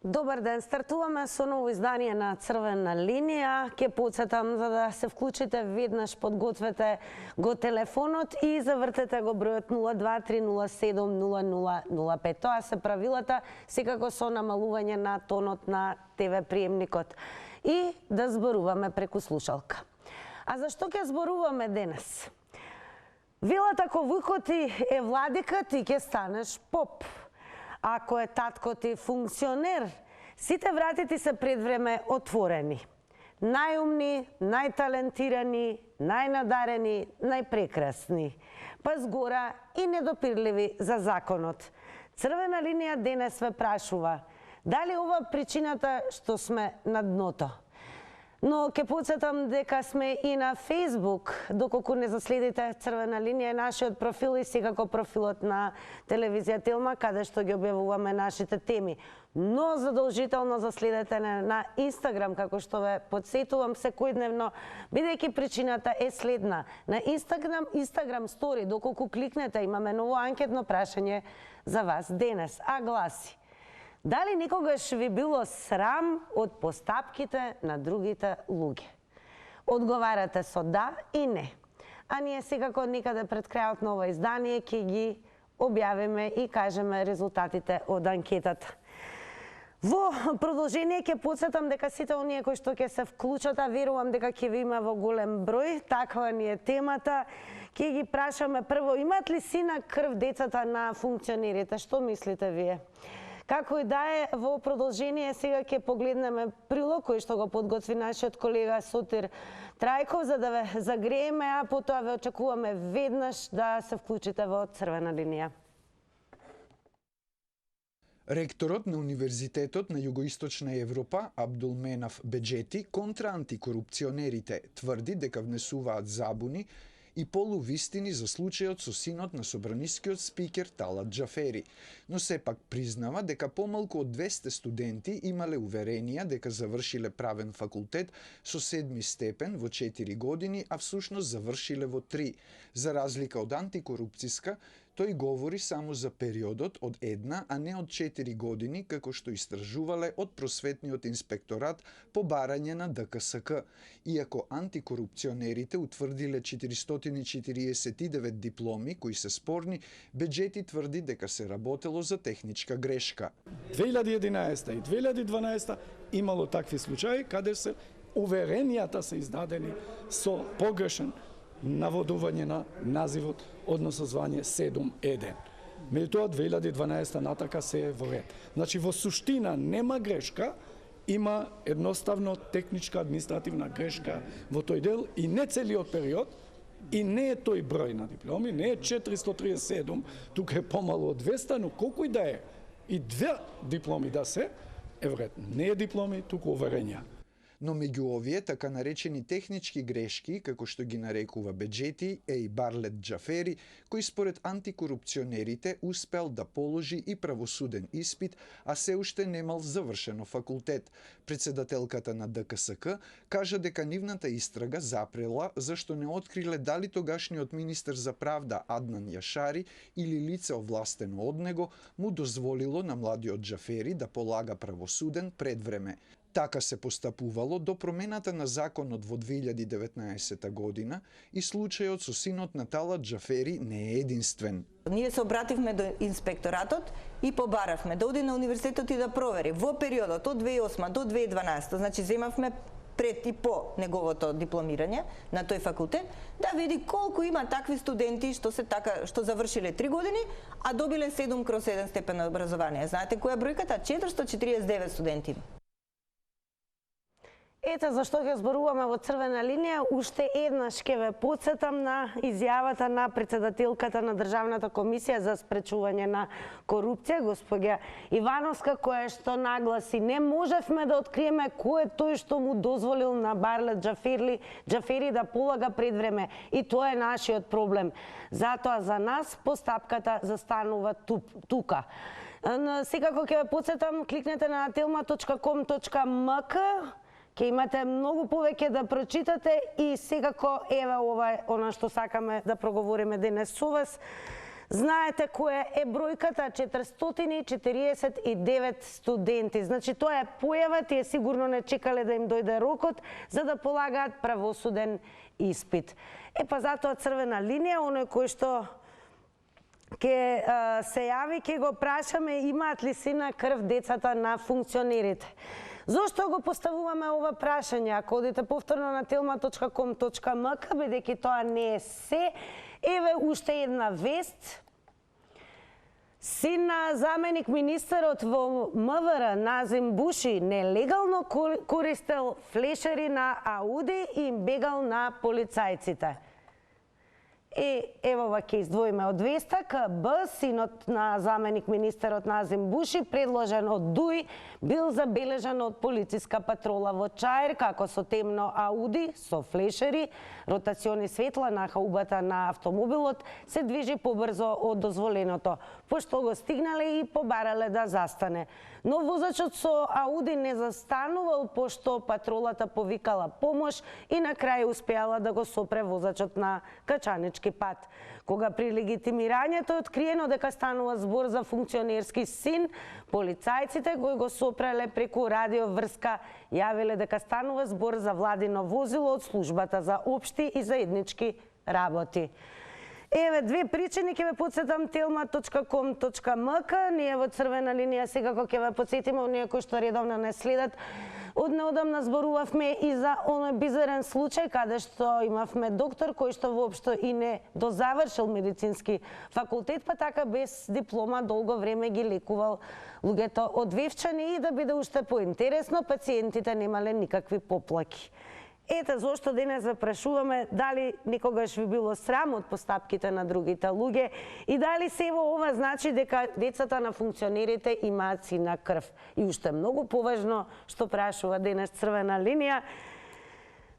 Добар ден, стартуваме со ново издание на Црвена линија. Ке потсетам за да се вклучите веднаш, подгответе го телефонот и завртете го бројот 023070005. Тоа се правилата, секако со намалување на тонот на ТВ приемникот. И да зборуваме преку слушалка. А зашто ќе зборуваме денес? Велат ако вукот ти е владикат, ти ќе станеш поп. Ако е таткот ти функционер, сите врати ти се пред време отворени. Најумни, најталентирани, најнадарени, најпрекрасни, па згора и недопирливи за законот. Црвена линија денес ве прашува, дали ова причината што сме на дното? Но ке подсетам дека сме и на Facebook, доколку не заследите Црвена линија, нашиот профил и секако профилот на телевизија Телма, каде што ги објавуваме нашите теми. Но задолжително заследете на Инстаграм, како што ве подсетувам секојдневно, бидејќи причината е следна. На Инстаграм стори, доколку кликнете, имаме ново анкетно прашање за вас денес, а гласи: дали никогаш ви било срам од постапките на другите луѓе? Одговарате со да и не. А ние секако некаде пред крајот на ова издание ќе ги објавиме и кажеме резултатите од анкетата. Во продолжение ќе подсетам дека сите оние кои што ќе се вклучат, а верувам дека ќе ви има во голем број, таква ни е темата, ќе ги прашаме прво, имат ли сина крв децата на функционерите? Што мислите вие? Како и да е, во продолжение сега ќе погледнеме прилог кој што го подготви нашиот колега Сотир Трајков, за да ве загрееме, а потоа ве очекуваме веднаш да се вклучите во Црвена линија. Ректорот на Универзитетот на Југоисточна Европа, Абдулменав Беџети, контра антикорупционерите, тврди дека внесуваат забуни и полувистини за случајот со синот на собранискиот спикер Талат Џафери, но сепак признава дека помалку од 200 студенти имале уверенија дека завршиле правен факултет со 7 степен во 4 години, а всушност завршиле во 3. За разлика од антикорупцијска, тој говори само за периодот од 1, а не од 4 години, како што истражувале од просветниот инспекторат по барање на ДКСК. Иако антикорупционерите утврдиле 449 дипломи кои се спорни, Беџети тврди дека се работело за техничка грешка. 2011 и 2012 имало такви случаи каде се уверенијата се издадени со погрешен наводување на називот, односно звање 7-1. Меѓутоа 2012 натака се е во ред. Значи во суштина нема грешка, има едноставно техничка административна грешка во тој дел и не целиот период, и не е тој број на дипломи, не е 437, тука е помало од 200, но колку и да е, и 2 дипломи да се, е вред. Не е дипломи, туку уверенија. Но меѓу овие така наречени технички грешки, како што ги нарекува Беџети, е и Барлет Џафери, кој според антикорупционерите успел да положи и правосуден испит, а се уште немал завршено факултет. Председателката на ДКСК кажа дека нивната истрага запрела зашто не откриле дали тогашниот министер за правда Аднан Јашари или лице овластено од него му дозволило на младиот Џафери да полага правосуден предвреме. Така се постапувало до промената на законот во 2019 година и случајот со синот на Талат Џафери не е единствен. Ние се обративме до инспекторатот и побаравме да оди на универзитетот и да провери во периодот од 2008 до 2012, значи земавме пред и по неговото дипломирање на тој факултет, да види колку има такви студенти што завршиле 3 години, а добиле 7/7 степен на образование. Знаете која е бројката? 449 студенти. Ете зашто ќе зборуваме во Црвена линија. Уште еднаш ќе ве подсетам на изјавата на председателката на Државната комисија за спречување на корупција, госпоѓа Ивановска, која што нагласи: не можевме да откриеме кој е тој што му дозволил на Барлет Џафери да полага предвреме. И тоа е нашиот проблем. Затоа за нас постапката застанува тука. Секако ќе ве подсетам, кликнете на telma.com.mk. Ќе имате многу повеќе да прочитате и секако еве ова е она што сакаме да проговориме денес со вас. Знаете која е бројката? 449 студенти. Значи тоа е појава, тие сигурно не чекале да им дојде рокот за да полагаат правосуден испит. Па затоа црвена линија, оној кој што ќе се јави, ќе го прашаме имаат ли сина крв децата на функционерите. Зошто го поставуваме ова прашање? Ако одите повторно на telma.com.mk, бидејќи тоа не е се, еве уште една вест. Син на заменик министерот во МВР Назим Буши нелегално користел флешери на Ауди и им бегал на полицајците. Ево ова ќе издвоиме од вестак. Б, синот на заменик министерот Назим Буши, предложен од ДУИ, бил забележан од полициска патрола во Чаир како со темно Ауди со флешери, ротациони светла на хаубата на автомобилот се движи побрзо од дозволеното, пошто го стигнале и побарале да застане. Но возачот со Ауди не застанувал, пошто патролата повикала помош и на крај успеала да го сопре возачот на Качанички пат. Кога при легитимирањето е откриено дека станува збор за функционерски син, полицајците кои го сопреле преку радиоврска јавиле дека станува збор за владино возило од службата за општи и заеднички работи. Еве две причини, ќе ве потсетам telma.com.mk. Ние во црвена линија секако ќе ве потсетиме оние кои што редовно не следат. Однеодамна зборувавме и за оној бизарен случај каде што имавме доктор кој што воопшто и не дозавршил медицински факултет, па така без диплома долго време ги лекувал луѓето од Вевчани и да биде уште поинтересно, пациентите немале никакви поплаки. Ете зошто денес ве прашуваме дали некогаш ви било срам од постапките на другите луѓе и дали сево ова значи дека децата на функционерите имаат сина крв. И уште многу поважно што прашува денес црвена линија,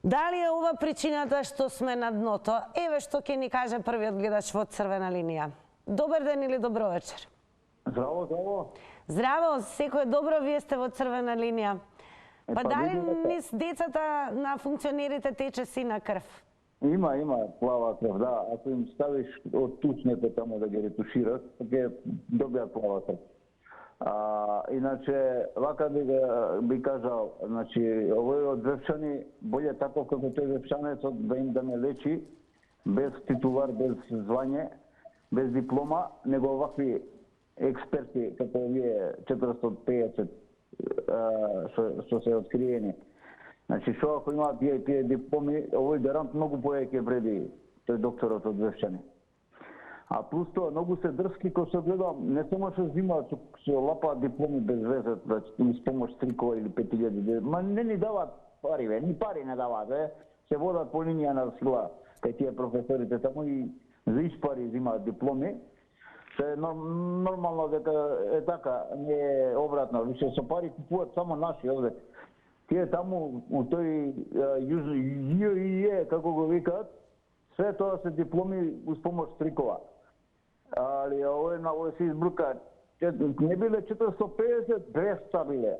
дали е ова причината што сме на дното? Еве што ќе ни каже првиот гледач во црвена линија. Добар ден или добро вечер. Здраво, здраво. Здраво, секој добро, вие сте во црвена линија. Па дали низ децата на функционерите тече сина крв? Има плава крв, да. Ако им ставиш од тучнете тамо да ги ретушират, ќе добијат плава крв. Иначе, вака би кажал, значи, овој од Вевчани, боле таков како тој вевчанецот да ме лечи, без титулар, без звање, без диплома, него овакви експерти, како овие 450 што се откриени. Значи, што ако имаат тие дипломи, овој гарант многу повеќе вреди тој докторот од Вевчани. А плюс тоа, многу се дрски, кој се гледам, не само што взимаат, се лапаат дипломи без везе, с помош 3 или 5000, ма не ни даваат пари, ни пари не даваат, се водат по линија на сила, кај тие професорите таму и за испари взимаат дипломи. Се нормално дека е така, не е обратно, више со пари купуваат само наши овде. Тие таму, у тој ЮИЕ, како го викаат, све тоа се дипломи уз помош трикова. Али овој се избрука, не биле 450, 200 биле.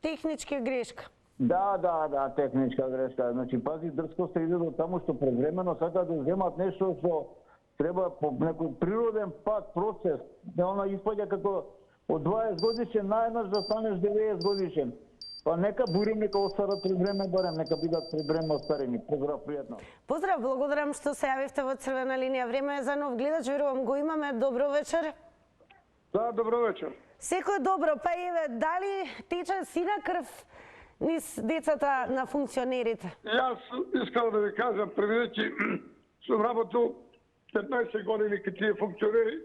Техничка грешка. Да, техничка грешка. Значи, пази, дрско се иде до таму што превремено сакаат да земат нешто што треба по некој природен пат, процес, да она испаѓа како од 20 годишен наеднаш да станеш 90 годишен. Па нека бурим, нека остарат пред време барем, нека бидат пред време остарени. Поздрав, пријатно. Поздрав, благодарам што се јавивте во црвена линија. Време е за нов гледач, верувам го имаме. Добро вечер. Да, добро вечер. Секој добро, па еве, дали тече сина крв низ децата на функционерите? Јас искам да ви кажам, предвидејќи сум работил 15 години кај тие функционери,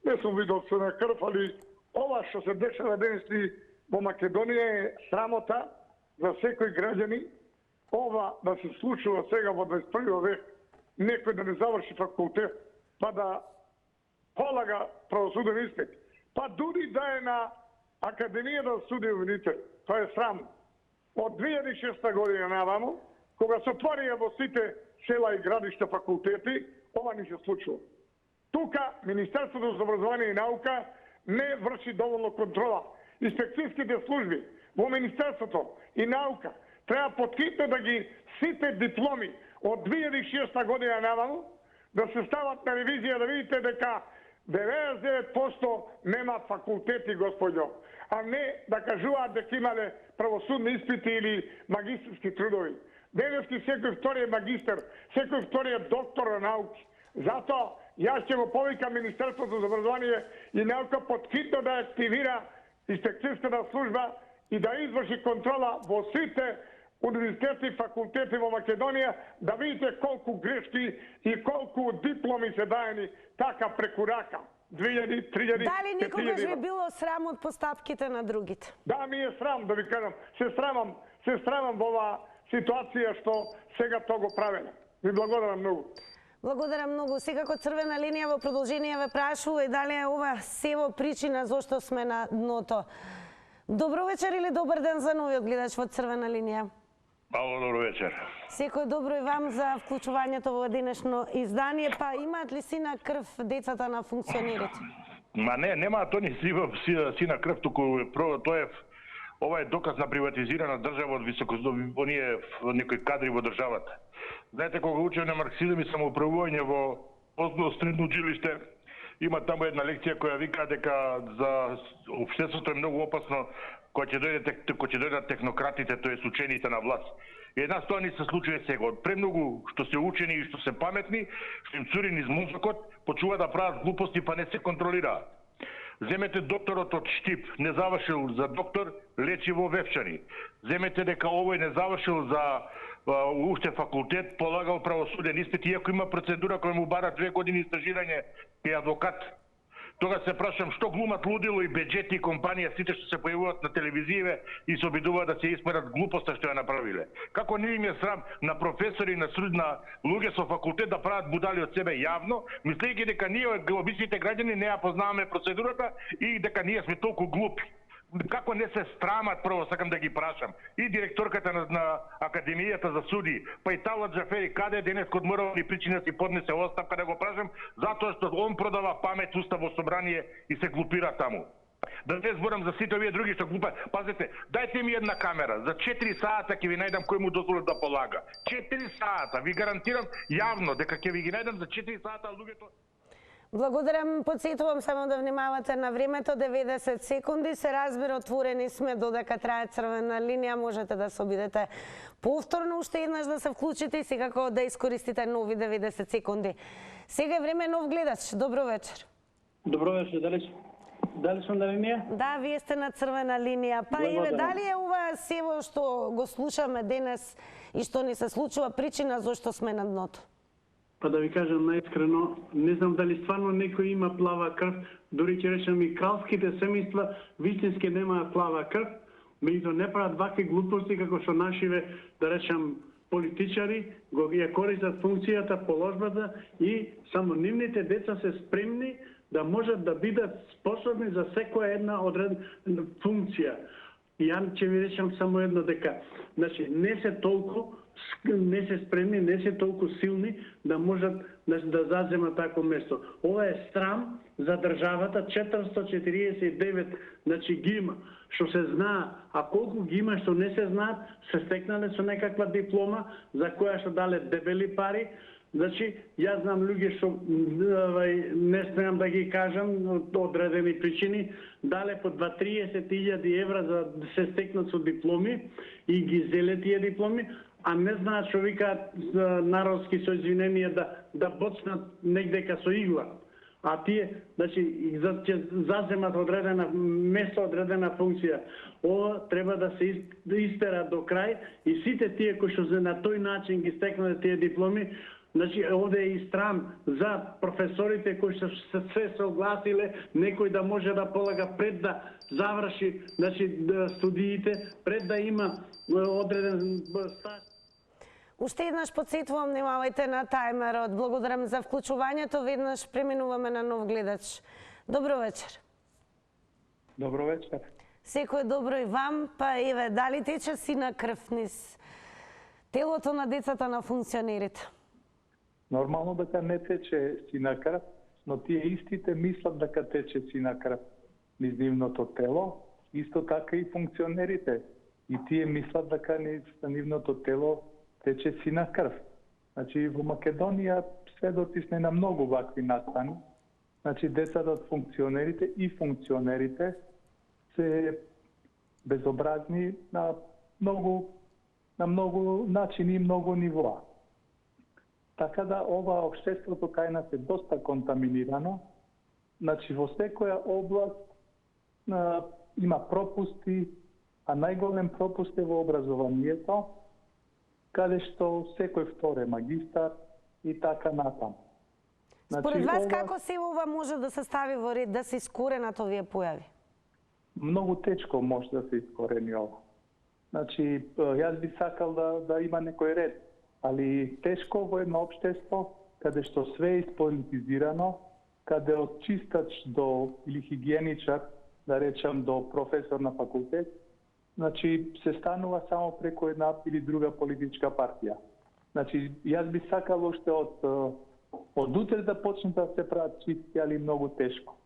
не сум видел сина крв, али ова што се дешава денес во Македонија е срамота за секој граѓани. Ова да се случува сега во 21 век, некој да не заврши факултет, па да полага правосуден испит, па дури да е на Академија да суди обвинител. Тоа е срамно. Од 2006 година наваму, кога се отворија во сите села и градишта факултети, ова не се случува. Тука Министерството за образование и наука не врши доволно контрола. Инспекцијските служби во Министерството и наука треба поткипно да ги сите дипломи од 2006 година наваму да се стават на ревизија, да видите дека 99% нема факултети, господјо, а не да кажуваат дека имале правосудни испити или магистерски трудови. Денески секој втори е магистер, секој втори е доктор на науки. Затоа јас ќе го повикам Министерството за образование и наука поткитно да активира инспекцијската служба и да изврши контрола во сите универзитети и факултети во Македонија, да видите колку грешки и колку дипломи се даени така преку рака. 2000, 3000, Дали никогаш ви било срам од постапките на другите? Да, ми е срам, да ви кажам. Се срамам во оваа ситуација што сега тоа го правеле. Ви благодарам многу. Благодарам многу. Секако Црвена линија во продолжение ве прашува и дали е ова сево причина зошто сме на дното. Добро вечер или добар ден за новиот гледач во Црвена линија. Ало, добро вечер. Секој добро и вам за вклучувањето во денешно издание. Па имаат ли сина крв децата на функционерите? Ма не, нема тоа ни сина крв, туку тоа е ова е доказ на приватизирана држава од оние некои кадри во државата. Знаете, кога учев на марксизам и самоуправување во основно средно училиште, има таму една лекција која вика дека за општеството е многу опасно кога ќе дојдат технократите, тоест учените на власт. И една стоа ни се случува сега. Од премногу што се учени и што се паметни, што им цури низ мозокот, почува да прават глупости па не се контролираат. Земете докторот од Штип, не завршил за доктор, лечи во Вевчани. Земете дека овој не завршил за уште факултет, полагал правосуден испит, иако има процедура која му бара 2 години стажирање и адвокат. Тога се прашам што глумат лудило и беџети и компанија, сите што се појавуваат на телевизије и се обидуваат да се исперат глупоста што ја направиле. Како не им е срам на професори на луѓе со факултет да прават будали од себе јавно, мислејќи дека ние обичните граѓани не ја познаваме процедурата и дека ние сме толку глупи. Како не се страмат, прво сакам да ги прашам, и директорката на Академијата за суди, па и Талат Джафери, каде е денес код морални причини да си поднесе оставка, да го прашам, затоа што он продава памет уставо собрание и се глупира таму. Да не зборам за сите овие други што глупат. Пазете, дајте ми една камера, за 4 сата ќе ви најдам кој му дозволат да полага. 4 сата, ви гарантирам јавно дека ќе ви ги најдам за 4 сата луѓето. Благодарам, подсетувам само да внимавате на времето, 90 секунди, се разбира, отворени сме додека трае Црвена линија, можете да се обидете повторно уште еднаш да се вклучите и секако да искористите нови 90 секунди. Сега е време нов гледач, добро вечер. Добро вечер, дали сум на линија? Да, вие сте на Црвена линија. Па еве, дали е ова сево што го слушаме денес и што ни се случува причина зашто сме на дното? Па да ви кажам наискрено, не знам дали стварно некој има плава крв, дури ќе речем и кралските семејства вистински немаат плава крв, меѓутоа не прават вакви глупости како што нашиве, да речем, политичари го ја користат функцијата, положбата и само нивните деца се спремни да можат да бидат способни за секоја една одредена функција. И ја ќе ви речам само едно дека, значи не се толку не се спремни, не се толку силни да можат да заземат тако место. Ова е срам за државата, 449, значи ги има, што се знае, а колку ги има што не се знаат, се стекнале со некаква диплома, за која што дале дебели пари. Значи, јас знам луѓе што не смеам да ги кажам од одредени причини, дале по 20-30.000 евра за да се стекнат со дипломи и ги зеле тие дипломи, а не знаат што викаат народски со извинение да боцнат негдека со игла. А тие, значи, ќе заземат одредена место, одредена функција. Ова треба да се истера до крај и сите тие кои што на тој начин ги стекнале тие дипломи, значи, овде е и срам за професорите кои што се согласиле некој да може да полага пред да заврши, значи, студиите, пред да има одреден стаж. Уште еднаш подсетувам, внимавајте на тајмерот. Благодарам за вклучувањето. Веднаш преминуваме на нов гледач. Добро вечер. Добро вечер. Секој добро и вам. Па еве, дали тече сина крв низ телото на децата на функционерите? Нормално дека не тече сина крв, но тие истите мислат дека тече сина крв низ нивното тело, исто така и функционерите. И тие мислат дека низ нивното тело тече сина крв. Значи, во Македонија сведоци сме на многу вакви настани Значи, децата од функционерите и функционерите се безобразни на многу начини и многу нивоа. Така да ова општеството кај нас е доста контаминирано. Значи, во секоја област има пропусти, а најголем пропуст е во образованието, каде што секој втор е магистар и така натаму. Според вас, како се ова може да се стави во ред, да се искоренат овие појави? Многу тешко може да се искорени ова. Значи, јас би сакал да има некој ред, али тешко во едно општество, каде што све е ispolitizirano, каде од чистач или хигиеничар, да речам до професор на факултет, значи се станува само преку една или друга политичка партија. Значи, јас би сакал уште од утре да почнат да се прават чистки, али многу тешко.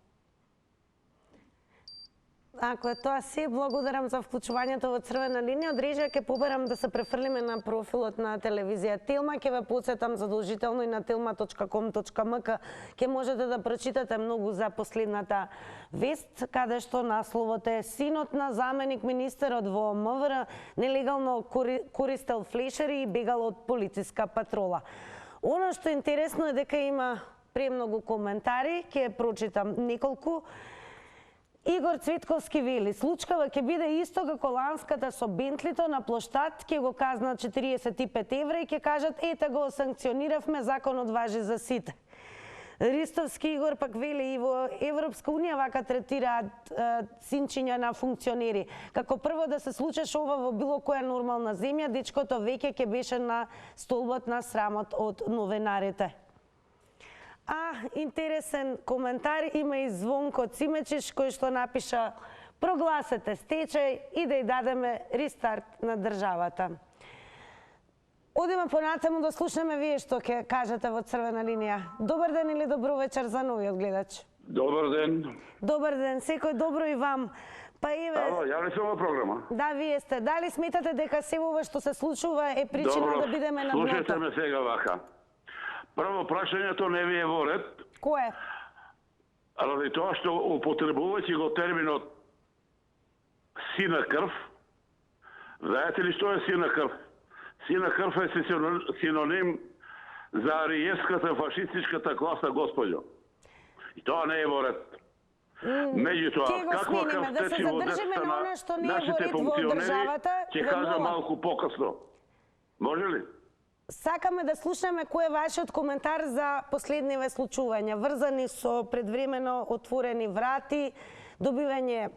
Ако е тоа се, благодарам за вклучувањето во Црвена линија. Од режија ќе побарам да се префрлиме на профилот на телевизија Телма. Ќе ве потсетам задолжително и на telma.com.mk. Ќе можете да прочитате многу за последната вест, каде што насловот е синот на заменик министерот во МВР нелегално користел флешери и бегал од полициска патрола. Оно што е интересно е дека има премногу коментари, ќе прочитам неколку. Игор Цветковски вели, случкава ќе биде исто како ланската со Бентлито на плоштад, ќе го казнат 45 евра и ќе кажат, ете го санкциониравме, законот важи за сите. Ристовски Игор пак вели, и во Европска унија вака третираат синчиња на функционери. Како прво да се случеше ова во било која нормална земја, дечкото веќе ќе беше на столбот на срамот од новинарите. Интересен коментар има и Звонко Цимечиш, кој што напиша прогласете стечај и да ја дадеме рестарт на државата. Одиме понатаму да слушнеме вие што ќе кажете во Црвена линија. Добар ден или добро вечер за новиот гледач. Добар ден. Добар ден, секој добро и вам. Па еве, ја сум во програма. Да, вие сте. Дали сметате дека се ова што се случува е причина да бидеме на дното? Слушайте ме сега вака. Прво, прашањето не ви е во ред. Кое? Ради тоа што употребувајќи го терминот сина крв, знаете ли што е сина крв? Сина крв е синоним за аријеската фашистичката класа, господјо. И тоа не е во ред. Меѓутоа, каква крв течи во децата на нашите функционери, ќе кажа малку покасно. Може ли? Сакаме да слушнеме кој е вашиот коментар за последниве случувања, врзани со предвремено отворени врати, добивање,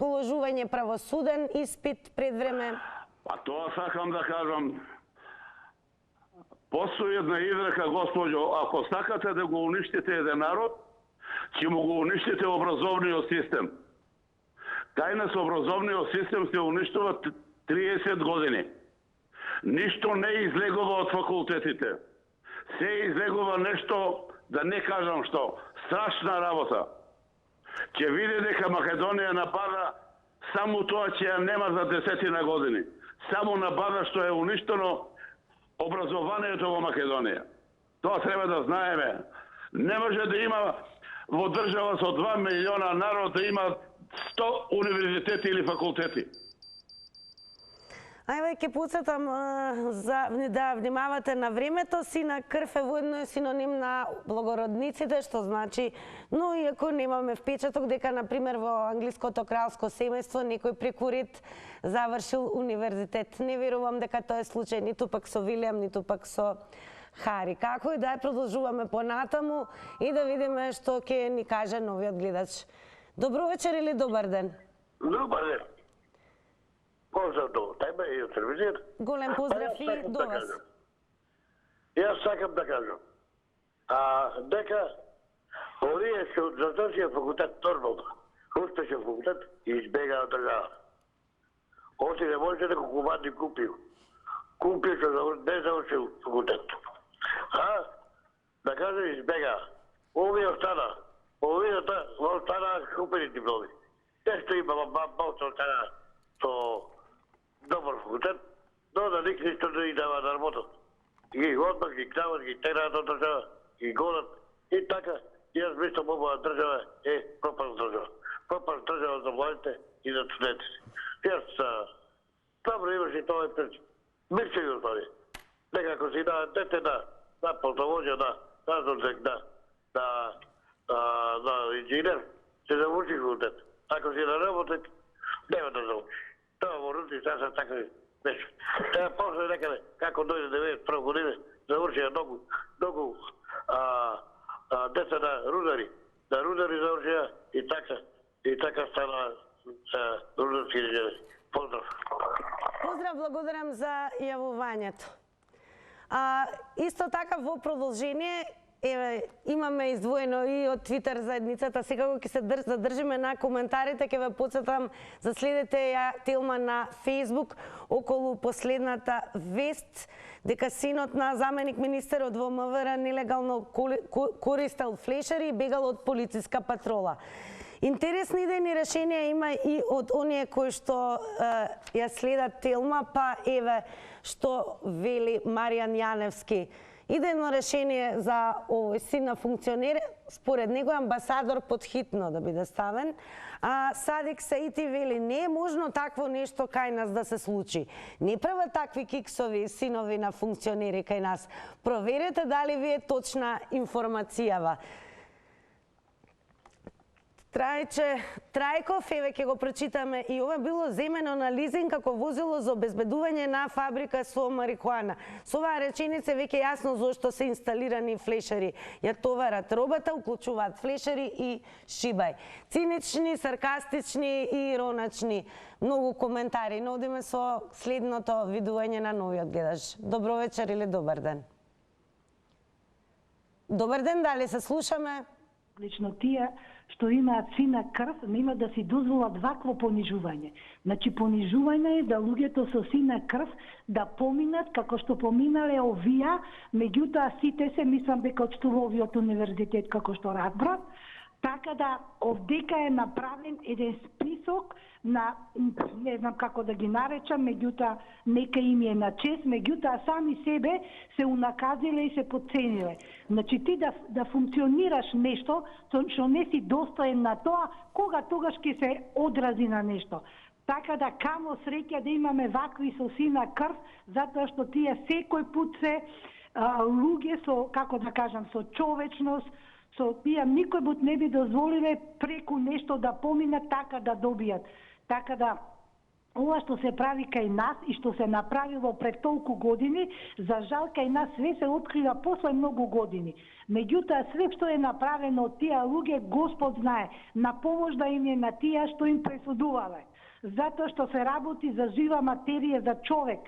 положување правосуден испит пред време. А тоа сакам да кажам. Постои една изрека, господјо, ако сакате да го уништите еден народ, ќе му го уништите образовниот систем. Кај нас образовниот систем се уништува 30 години. Ништо не излегува од факултетите. Се излегува нешто, да не кажам што, страшна работа. Ќе види дека Македонија напада, само тоа ќе ја нема за 10 години. Само напада што е уништено образованието во Македонија. Тоа треба да знаеме. Не може да има во држава со 2 милиона народ да има 100 универзитети или факултети. Ајде ќе потсетам да внимавате на времето. Сина крв е воедно синоним на благородниците, што значи, но иако немаме впечаток дека, например, во англиското кралско семејство некој преку ред завршил универзитет. Не верувам дека тоа е случај ниту пак со Вилијам, ниту пак со Хари. Како и да продолжуваме понатаму и да видиме што ќе ни каже новиот гледач. Добро вечер или добар ден? Добар ден. Поздрав до тебе и од телевизија. Голем поздрав и до вас. Јас сакам да кажам. Дека овие што завршија факултет нормално, успешен факултет и избегаа од држава. Оти не може да кукувани купил. Купил што не завршил факултет. Да кажа избегаа. Овие остана. Овие остана купени дипломи. Те што имало малко остана со добар факултет, но да никој ништо не ги дава да работат. Ги одмак, ги крават, ги тераат од држава, ги гонат и така. Јас мислам оваа држава е пропаст држава. Пропаст држава за младите и за студентите. Јас добро имаш и тоа пречи. Мисли го тоа. Дека ако си да дете да полтовоđа, да разорзек, да инженер, се завучи го дете. Ако си на работник, нема да заучи. Тоа во рути са такви нешто. Сега после некаде, како дојде 91 година, завршија многу деца на рудари. На рудари завршија и така стана рударски инженери. Поздрав. Поздрав, благодарам за јавувањето. Исто така во продолжение, имаме издвоено и од Твитер заедницата, секако ќе се задржиме на коментарите, ќе ве потсетам за следете ја Телма на Facebook околу последната вест дека синот на заменик министерот во МВР нелегално користел флешери и бегал од полициска патрола. Интересни идејни решенија има и од оние кои што ја следат Телма, па еве што вели Маријан Јаневски. Идејно решение за овој син на функционер, според него амбасадор подхитно да биде ставен. Садик Саити вели, не е можно такво нешто кај нас да се случи. Не прават такви киксови синови на функционери кај нас. Проверете дали ви е точна информацијава. Трајков, еве ќе го прочитаме, и ова било земено на лизинг како возило за обезбедување на фабрика со марихуана. Со оваа реченица веќе јасно зошто се инсталирани флешери. Ја товарат робата, уклучуваат флешери и шибај. Цинични, саркастични и иронични. Многу коментари. Наодиме со следното видување на новиот гледач. Добро вечер или добар ден? Добар ден, дали се слушаме? Лично тие што имаат сина крв, нема да си дозволат вакво понижување. Значи, понижување е да луѓето со сина крв да поминат како што поминале овие, меѓутоа сите се, мислам дека од Штуловиот универзитет, како што разбрав, така да овдека е направен еден список на, не знам како да ги наречам, меѓутоа нека им е на чест, меѓутоа сами себе се унаказиле и се подцениле. Значи ти да функционираш нешто, што не си достоен на тоа, кога тогаш ќе се одрази на нешто. Така да камо среќа да имаме вакви со сина крв, затоа што тие секој пат се луѓе со, како да кажам, со човечност, со тие никој пат не би дозволиле преку нешто да поминат, така да добијат. Така да ова што се прави кај нас и што се направило пред толку години, за жал кај нас све се открива после многу години. Меѓутоа све што е направено од тие луѓе, Господ знае, на помош да им е на тие што им пресудувале. Затоа што се работи за жива материја, за човек.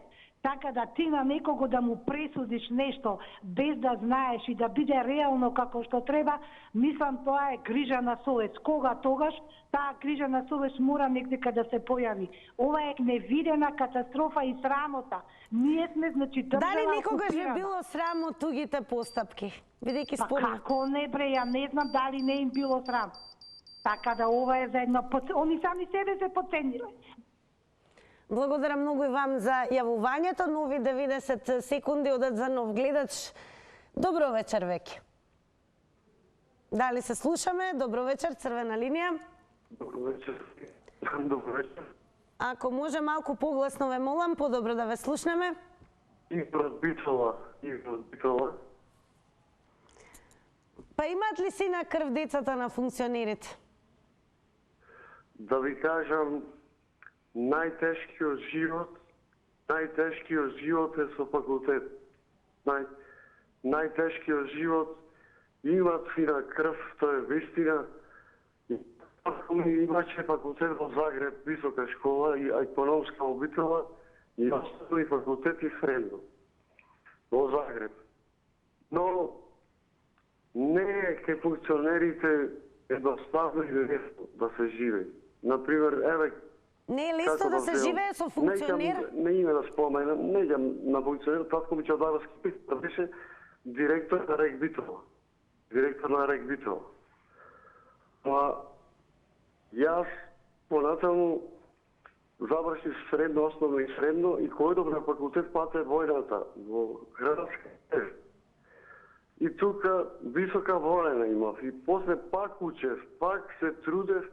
Така да ти на некого да му пресудиш нешто без да знаеш и да биде реално како што треба, мислам тоа е грижа на совест. Кога тогаш таа грижа на совест мора некдека да се појави. Ова е невидена катастрофа и срамота. Ние сме, значи, држава окупирана. Дали никогаш ви било срам од тугите постапки? Бидејќи спомнат. Како не бре, ја не знам дали не им било срам. Така да ова е за едно... Они сами себе се подцениле. Благодарам многу и вам за јавувањето. Нови 90 секунди одат за нов гледач. Добро вечер веќе. Дали се слушаме? Добро вечер, црвена линија. Добро вечер. Добро вечер. Ако може малку погласно ве молам, подобро да ве слушнеме. Игор од Битола. Па имаат ли си на крв децата на функционерите? Да ви кажам, најтешкиот живот е со факултет. Најтешкиот живот имат фина крв, тоа е вистина. Имаше факултет во Загреб, висока школа и економска во Битола, и останали факултет и Френдо во Загреб. Но не е кај функционерите едноставно и лесно да се живее. Например, еве, не е лесно да се живее со функционер? Не име да споменам, неќам на функционер, татко ми Чавдарски беше директор на РЕК Битола. Јас понатаму завршив средно, основно и средно и којдов на факултет пате војната во Градска. и тука висока волена имав. И после пак учев, пак се трудев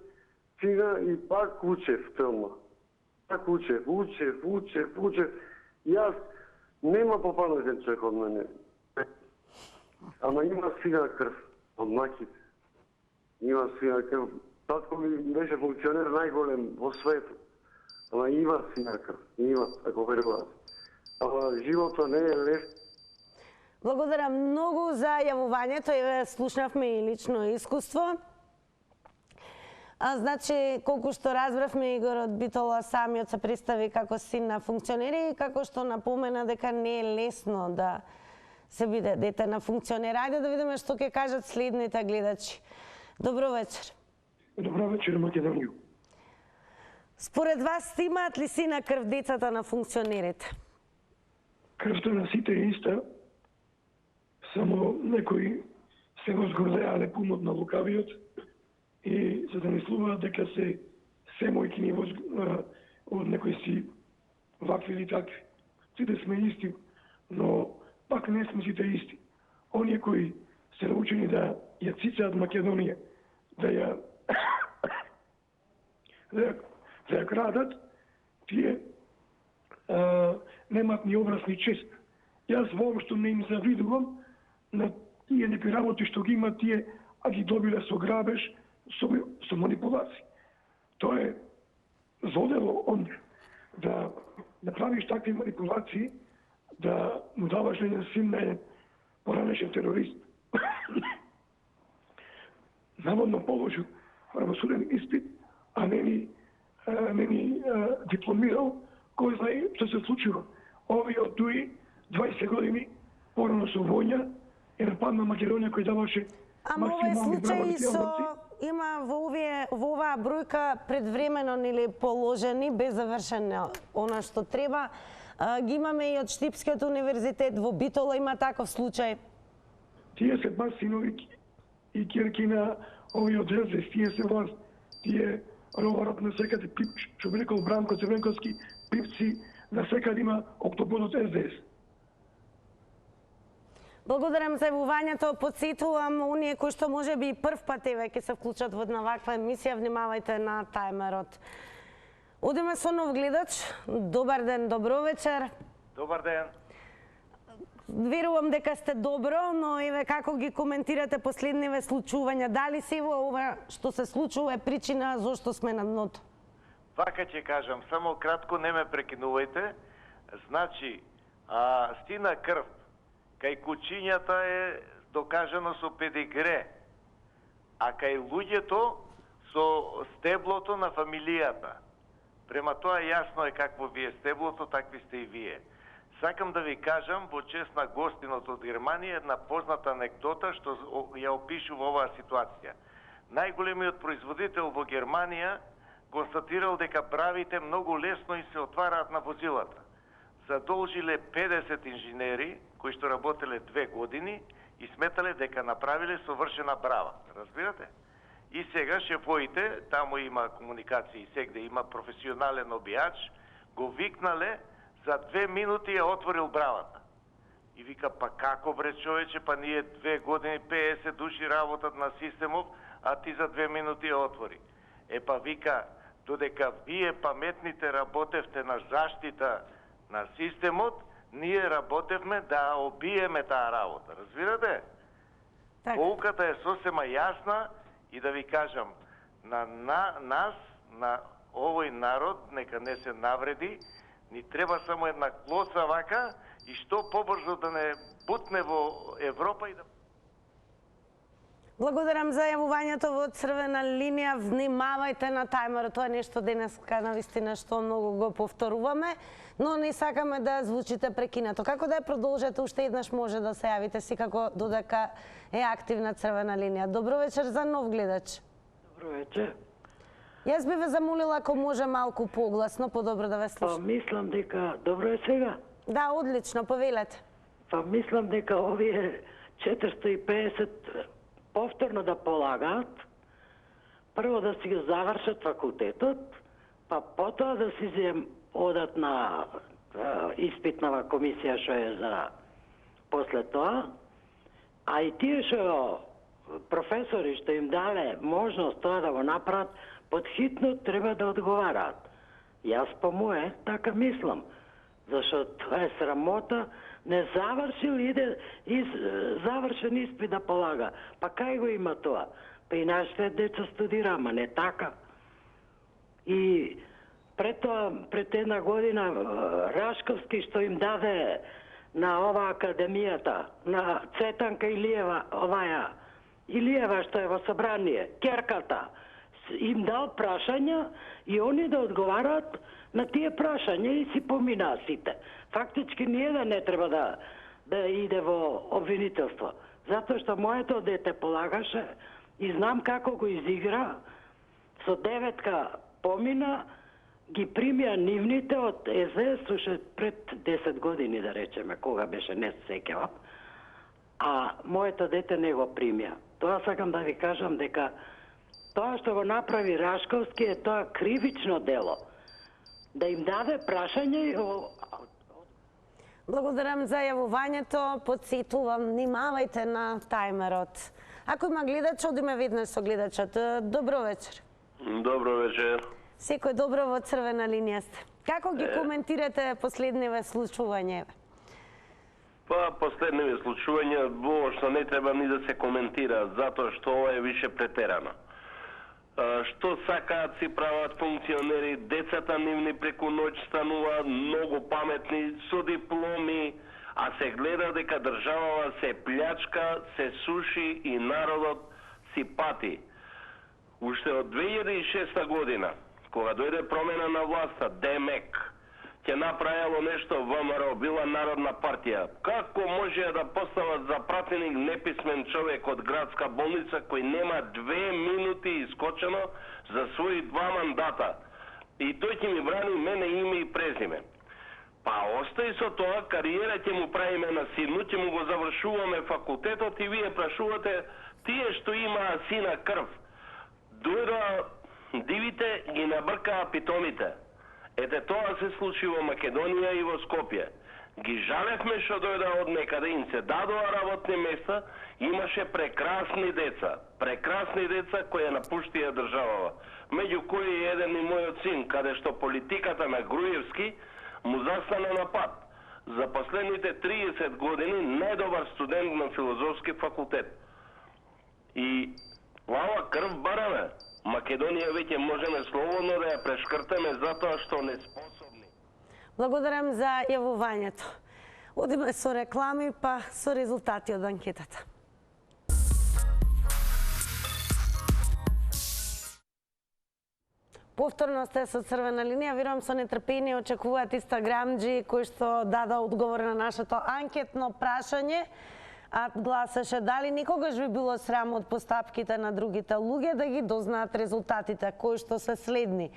цина и пак учев тема. Пак учев. Јас нема попаметен човек од мене. Ама има сина крв од маките. Има сина крв. Татко ми беше функционер најголем во светот. Ама има сина крв. Има, ако веруват. Ама животот не е лес. Благодарам многу за јавувањето, еве слушнавме и лично искуство. Значи, колку што разбравме, Игор од Битола самиот се представи како син на функционери и како што напомена дека не е лесно да се биде дете на функционер. Ајде да видиме што ќе кажат следните гледачи. Добро вечер. Добро вечер, Македонија. Според вас имаат ли сина крв децата на функционерите? Крвта на сите е иста, само некои се возгордеале пумот на лукавиот и се замислуваат дека се мојкини од некои си вакви или такви. Сите сме исти, но пак не сме сите исти. Оние кои се научени да ја цицаат Македонија, да ја крадат, тие немаат ни образ ни чест. Јас воопшто не им завидувам на тие некои работи што ги имат тие, а ги добиле со грабеж, со манипулации. Тоа е злодело он да правиш такви манипулации, да му даваш еден син на еден поранешен терорист. Наводно положил правосуден испит, а не ни дипломирал, кој знае што се случува. Овие од туи 20 години порано со војна и нападна Македонија кој даваше максимални права на тие борци. Има во оваа бројка предвремено нели положени, без завршено она што треба. Ги имаме и од Штипскиот универзитет во Битола има таков случај. Тие се бас синови и ќерки на овие од СДС, тие се власт, тие роварат на секаде, што би рекол Бранко Црвенковски, пипци, на секаде има октободот СДС. Благодарам за јавувањето, потсетувам оние кои што може би прв пат еве ќе се вклучат во една ваква емисија, внимавајте на тајмерот. Одиме со нов гледач. Добар ден, добро вечер. Добар ден. Верувам дека сте добро, но еве како ги коментирате последниве случувања? Дали се во ова што се случува е причина зошто сме на дното? Вака ќе кажам, само кратко, не ме прекинувајте. Значи, стина крв кај кучињата е докажано со педигре, а кај луѓето со стеблото на фамилијата. Према тоа јасно е какво ви е стеблото, такви сте и вие. Сакам да ви кажам, во чест на гостинот од Германија, една позната анекдота што ја опишува оваа ситуација. Најголемиот производител во Германија констатирал дека бравите многу лесно и се отвараат на возилата. Задолжиле 50 инженери кои што работеле 2 години и сметале дека направиле совршена брава. Разбирате? И сега шефоите, таму има комуникација и сегде има професионален обијач, го викнале, за 2 минути ја отворил бравата. И вика, па како бре човече, па ние 2 години 50 души работат на системов, а ти за 2 минути ја отвори. Па вика, додека вие паметните работевте на заштита на системот, ние работевме да обиеме таа работа. Разбирате? Поуката е сосема јасна и да ви кажам, на нас, на овој народ, нека не се навреди, ни треба само една клоса вака и што побрзо да не бутне во Европа и да... Благодарам за јавувањето во црвена линија. Внимавајте на тајмерот. Тоа е нешто денеска навистина што многу го повторуваме, но не сакаме да звучите прекинато. Како да ја продолжете, уште еднаш може да се јавите секако додека е активна црвена линија. Добро вечер за нов гледач. Добро вечер. Јас би ве замолила ако може малку погласно, подобро да ве слушам. Мислам дека добро е сега. Да, одлично, повелете. Мислам дека овие 450 повторно да полагаат, прво да си го завршат факултетот, па потоа да си одат на испитнава комисија што е за после тоа, А и тие што професори што им дале можност тоа да го направат, подхитно треба да одговараат. Јас по мое така мислам, зашто тоа е срамота, не завршил, иде завршен испит да полага. Па кај го има тоа? Па и нашите деца студира, ама не така. И пред тоа, пред една година, Рашковски што им даде на ова академијата, на Цветанка Илиева, Илиева што е во собрание, керката, им дал прашања и они да одговараат на тие прашања и си поминаа сите. Фактички ниеден не треба да иде во обвинителство. Затоа што моето дете полагаше и знам како го изигра, со 9 помина, ги примија нивните од СДС уште пред 10 години, да речеме, кога беше, не се сеќавам, а моето дете не го примија. Тоа сакам да ви кажам дека тоа што го направи Рашковски е тоа кривично дело. Да им даде прашање и... Благодарам за јавувањето. Подсетувам, внимавајте на тајмерот. Ако има гледач, одиме веднаш со гледачот. Добро вечер. Добро вечер. Секој добро, во црвена линија сте. Како ги коментирате последниве случувања? Па, последниве случувања воопшто не треба ни да се коментира, затоа што ова е више претерано. Што сакаат си прават функционери, децата нивни преку ноќ стануваат многу паметни, со дипломи, а се гледа дека државава се плячка, се суши и народот си пати. Уште од 2006 година, кога дојде промена на власта, ДМЕК, ќе направило нешто ВМРО, била Народна партија. Како може да постават за пратеник неписмен човек од градска болница кој нема 2 минути искочено за своји 2 мандата? И тој ќе ми брани мене име и презиме. Па остај со тоа, кариера ќе му правиме на сину, ќе му го завршуваме факултетот и вие прашувате тие што имаа сина крв. Дојдоа дивите ги набркаа питомите. Ете тоа се случи во Македонија и во Скопје. Ги жалевме што дојдоа од некаде, им се дадоа работни места, имаше прекрасни деца кои ја напуштија државава. Меѓу кои е еден и мојот син, каде што политиката на Груевски му застана на пат. За последните 30 години најдобар студент на филозофски факултет. И лава крв бараме. Македонија веќе можеме слободно да ја прешкртаме затоа што не способни. Благодарам за јавувањето. Одиме со реклами, па со резултати од анкетата. Повторно сте со црвена линија, верувам со нетрпение очекуваат инстаграмџи кои што дада одговор на нашето анкетно прашање. А гласаше дали никогаш би било срам од постапките на другите луѓе да ги дознаат резултатите, кои што се следни.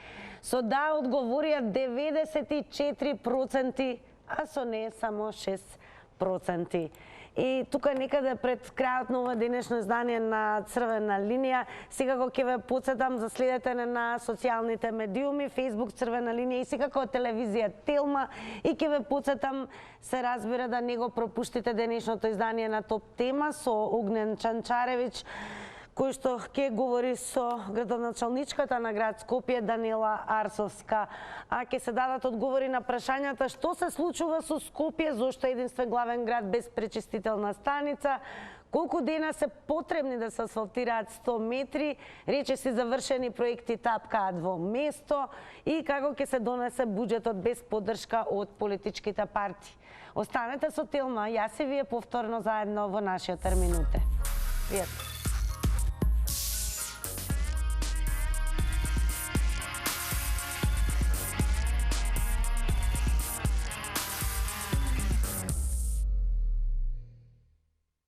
Со да одговорија 94%, а со не само 6%. И тука некаде пред крајот на ова денешно издание на Црвена линија, секако ќе ве потсетам за следете на социјалните медиуми, Facebook Црвена линија и секако телевизија Телма, и ќе ве потсетам, се разбира, да не го пропуштите денешното издание на Топ тема со Огнен Чанчаревиќ, кој што ќе говори со градоначалничката на град Скопје Данила Арсовска. А ќе се дадат одговори на прашањата што се случува со Скопје, зошто е единствен главен град без пречистителна станица, колку дена се потребни да се асфалтираат 100 метри, речиси завршени проекти тапкаат во место и како ќе се донесе буџетот без поддршка од политичките партии. Останете со Телма, јас и вие повторно заедно во нашиот терминуте. Пријатно.